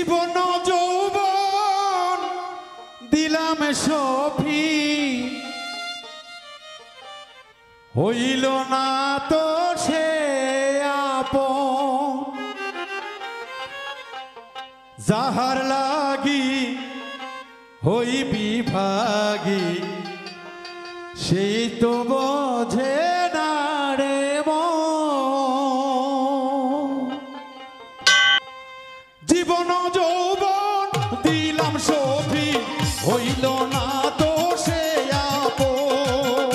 জীবন যৌবন দিলাম সফি, হইল না তো সে আপন। যাহার লাগি হই বিভাগী, সেই তো বোঝে না রে মন। জীবন যৌবন দিলাম সফি, হইল না তো সে আপন।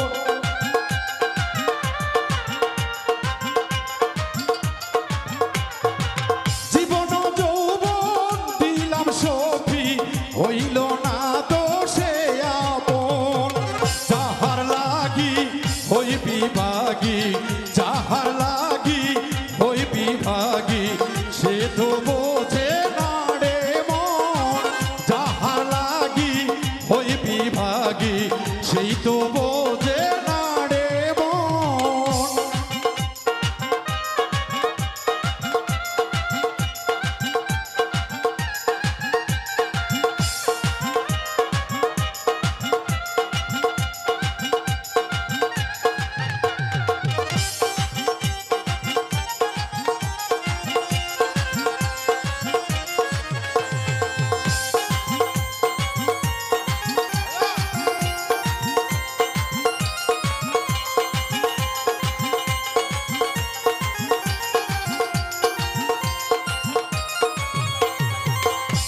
জীবন যৌবন দিলাম সফি, হইল না তো সে আপন। যাহার লাগি হই বিভাগী, যাহার লাগি হই বিভাগী, সে তো বোঝে না রে মন। যাহার লাগি হই বিভাগী, সেই তো বোঝে না রে মন।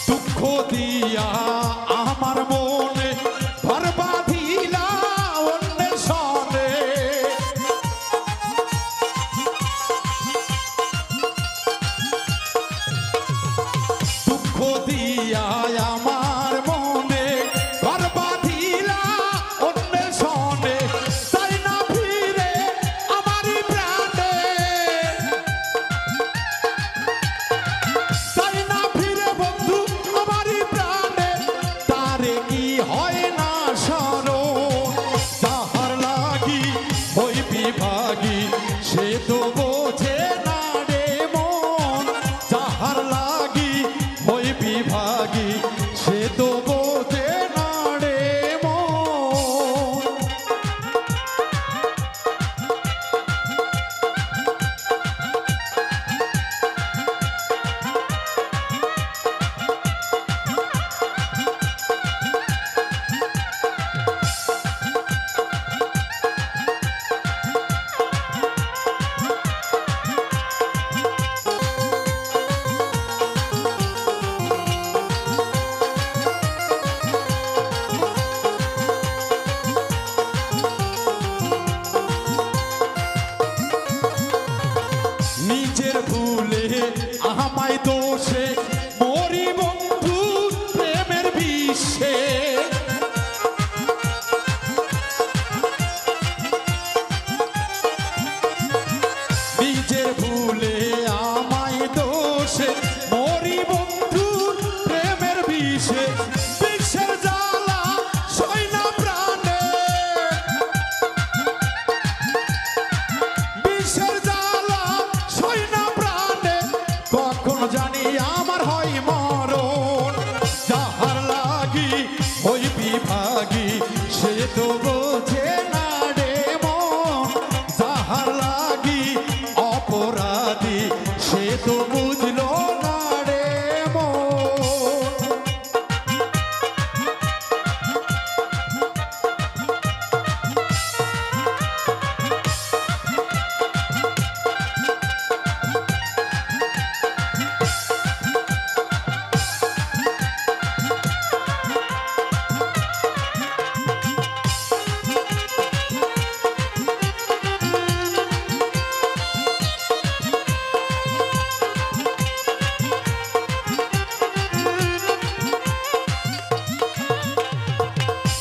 দুঃখ দিয়া আমার মনে ঘর বাঁধিলা অন্যের সনে। দুঃখ দিয়া আমার মনে ঘর বাঁধিলা অন্যের সনে। চাই না ফিরে আমারই প্রাণে, চাই না ফিরে বন্ধু আমারই প্রাণে। তারে কি হয় না স্মরণ। যাহার লাগি হই বিভাগী, সে তো বোঝে না রে মন। যাহার লাগি হই বিভাগী, সে তো বোঝে না রে মন। নিজের ভুলে আমায় দোষে মরি বন্ধু প্রেমের বিষে। নিজের ভুলে আমায় দোষে মরি বন্ধু প্রেমের বিষে। বিষের জ্বালা সই না প্রাণে, বিষের জ্বালা সই না প্রাণে। কখন জানি আমার হয় মরণ। যাহার লাগি হই বিভাগী, সে তো বোঝে না রে মন। যাহার লাগি অপরাধী, সে তো বুঝল না রে মন।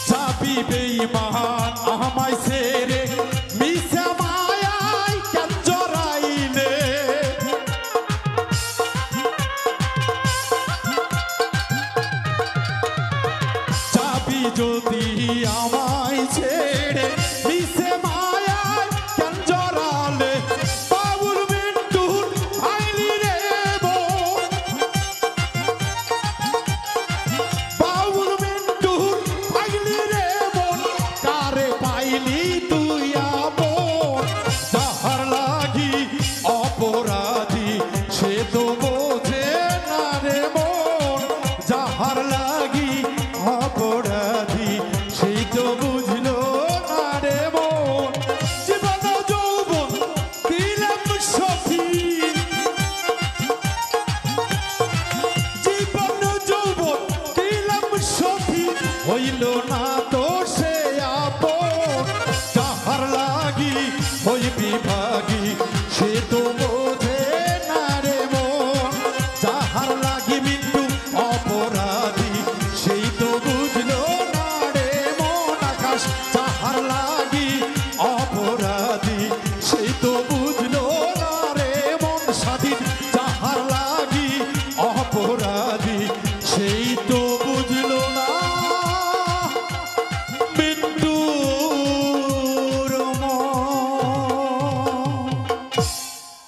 চাবি বেঈমান আমায় ছেড়ে মিশা মায়ায় কেন জড়াইলে। চাবি যদি আমায় ছেড়ে মিশে মায়ায় কেন জড়ালে। বাবুল মিন্টুর আইলি রে মন। হইল